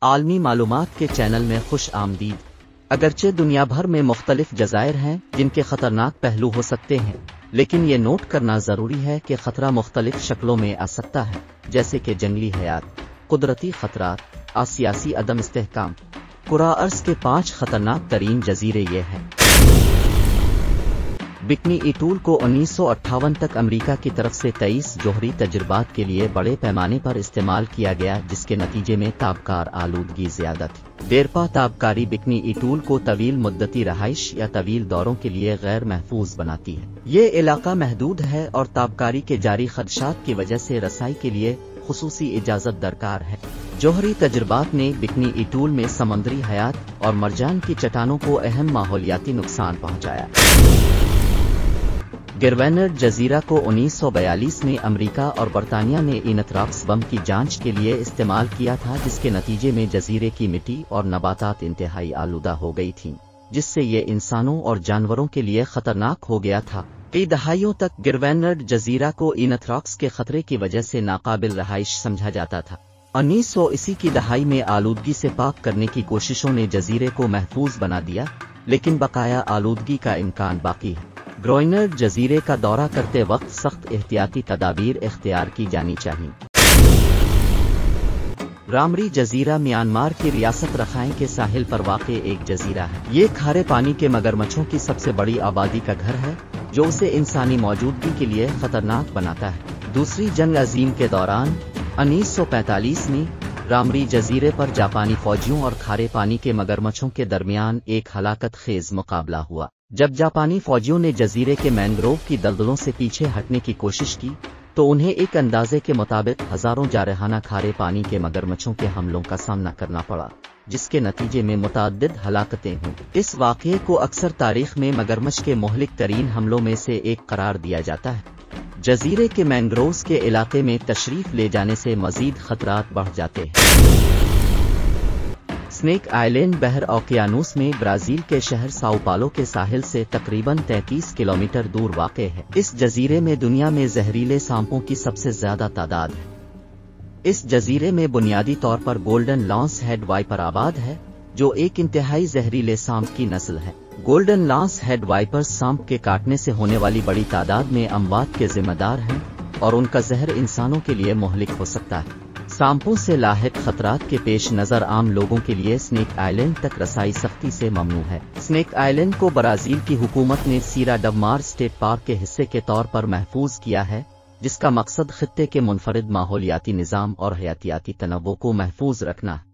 عالمی معلومات کے چینل میں خوش آمدید۔ اگرچہ دنیا بھر میں مختلف جزائر ہیں جن کے خطرناک پہلو ہو سکتے ہیں، لیکن یہ نوٹ کرنا ضروری ہے کہ خطرہ مختلف شکلوں میں آ سکتا ہے، جیسے کہ جنگلی حیات، قدرتی خطرات اور سیاسی عدم استحکام۔ کرۂ ارض کے 5 خطرناک ترین جزیرے یہ ہیں۔ بکنی ایٹول کو 1958 تک امریکہ کی طرف سے 23 جوہری تجربات کے لیے بڑے پیمانے پر استعمال کیا گیا، جس کے نتیجے میں تابکار آلودگی زیادہ تھی۔ دیرپا تابکاری بکنی ایٹول کو طویل مدتی رہائش یا طویل دوروں کے لیے غیر محفوظ بناتی ہے۔ یہ علاقہ محدود ہے اور تابکاری کے جاری خدشات کی وجہ سے رسائی کے لیے خصوصی اجازت درکار ہے۔ جوہری تجربات نے بکنی ایٹول میں سمندری حیات اور مرجان کی چٹانوں کو اہم ماحولیاتی نقصان پہنچایا۔ گروینڈ جزیرہ کو 1942 میں امریکہ اور برطانیہ نے اینتھراکس بم کی جانچ کے لیے استعمال کیا تھا، جس کے نتیجے میں جزیرے کی مٹی اور نباتات انتہائی آلودہ ہو گئی تھیں، جس سے یہ انسانوں اور جانوروں کے لیے خطرناک ہو گیا تھا۔ کئی دہائیوں تک گروینڈ جزیرہ کو اینتھراکس کے خطرے کی وجہ سے ناقابل رہائش سمجھا جاتا تھا۔ 1980 کی دہائی میں آلودگی سے پاک کرنے کی کوششوں نے جزیرے کو محفوظ بنا دیا، لیکن بقایا آلودگی کا امکان باقی ہے۔ گروینڈ جزیرے کا دورہ کرتے وقت سخت احتیاطی تدابیر اختیار کی جانی چاہئیں۔ رامری جزیرہ میانمار کی ریاست رکھائن کے ساحل پر واقع ایک جزیرہ ہے۔ یہ کھارے پانی کے مگرمچھوں کی سب سے بڑی آبادی کا گھر ہے، جو اسے انسانی موجودگی کے لیے خطرناک بناتا ہے۔ دوسری جنگ عظیم کے دوران 1945 میں رامری جزیرے پر جاپانی فوجیوں اور کھارے پانی کے مگرمچھوں کے درمیان ایک ہلاکت خیز مقابلہ ہوا۔ جب جاپانی فوجیوں نے جزیرے کے مینگروو کی دلدلوں سے پیچھے ہٹنے کی کوشش کی، تو انہیں ایک اندازے کے مطابق ہزاروں جارحانہ کھارے پانی کے مگرمچھوں کے حملوں کا سامنا کرنا پڑا، جس کے نتیجے میں متعدد ہلاکتیں ہوئیں۔ اس واقعے کو اکثر تاریخ میں مگرمچھ کے مہلک ترین حملوں میں سے ایک قرار دیا جاتا ہے۔ جزیرے کے مینگرووز کے علاقے میں تشریف لے جانے سے مزید خطرات بڑھ جاتے ہیں۔ اسنیک آئلینڈ بحر اوقیانوس میں برازیل کے شہر ساؤ پالو کے ساحل سے تقریباً 33 کلومیٹر دور واقع ہے۔ اس جزیرے میں دنیا میں زہریلے سانپوں کی سب سے زیادہ تعداد ہے۔ اس جزیرے میں بنیادی طور پر گولڈن لانس ہیڈ وائپر آباد ہے، جو ایک انتہائی زہریلے سانپ کی نسل ہے۔ گولڈن لانس ہیڈ وائپر سانپ کے کاٹنے سے ہونے والی بڑی تعداد میں اموات کے ذمہ دار ہیں، اور ان کا زہر انسانوں کے لیے مہلک ہو سکتا ہے۔ سانپوں سے لاحق خطرات کے پیش نظر عام لوگوں کے لیے اسنیک آئلینڈ تک رسائی سختی سے ممنوع ہے۔ اسنیک آئلینڈ کو برازیل کی حکومت نے سیرا ڈ مار اسٹیٹ پارک کے حصے کے طور پر محفوظ کیا ہے، جس کا مقصد خطے کے منفرد ماحولیاتی نظام اور حیاتیاتی تنوع کو محفوظ رکھنا ہے۔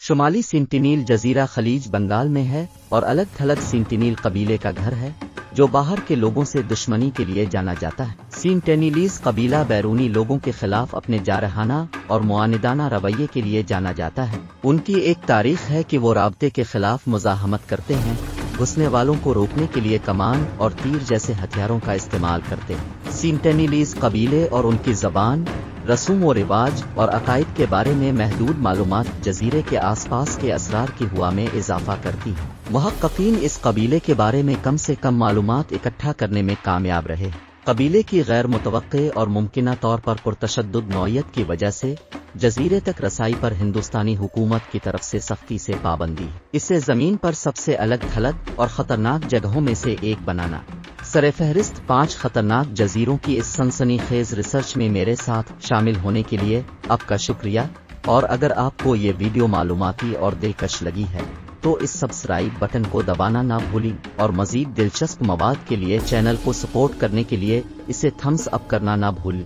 شمالی سینٹینیل جزیرہ خلیج بنگال میں ہے اور الگ تھلگ سینٹینیل قبیلے کا گھر ہے، جو باہر کے لوگوں سے دشمنی کے لیے جانا جاتا ہے۔ سینٹینیلیز قبیلہ بیرونی لوگوں کے خلاف اپنے جارحانہ اور معاندانہ رویے کے لیے جانا جاتا ہے۔ ان کی ایک تاریخ ہے کہ وہ رابطے کے خلاف مزاحمت کرتے ہیں، گھسنے والوں کو روکنے کے لیے کمان اور تیر جیسے ہتھیاروں کا استعمال کرتے ہیں۔ سینٹینیلیز قبیلے اور ان کی زبان، رسوم و رواج اور عقائد کے بارے میں محدود معلومات جزیرے کے آس پاس کے اسرار کی ہوا میں اضافہ کرتی ہیں۔ محققین اس قبیلے کے بارے میں کم سے کم معلومات اکٹھا کرنے میں کامیاب رہے۔ قبیلے کی غیر متوقع اور ممکنہ طور پر پرتشدد نوعیت کی وجہ سے جزیرے تک رسائی پر ہندوستانی حکومت کی طرف سے سختی سے پابندی ہے۔ اسے زمین پر سب سے الگ تھلگ اور خطرناک جگہوں میں سے ایک بنانا۔ سرفہرست 5 خطرناک جزیروں کی اس سنسنی خیز ریسرچ میں میرے ساتھ شامل ہونے کے لیے آپ کا شکریہ، اور اگر آپ کو یہ ویڈیو معلوماتی اور دلکش لگی ہے تو اس سبسکرائب بٹن کو دبانا نہ بھولیں، اور مزید دلچسپ مواد کے لیے چینل کو سپورٹ کرنے کے لیے اسے تھمز اپ کرنا نہ بھولیں۔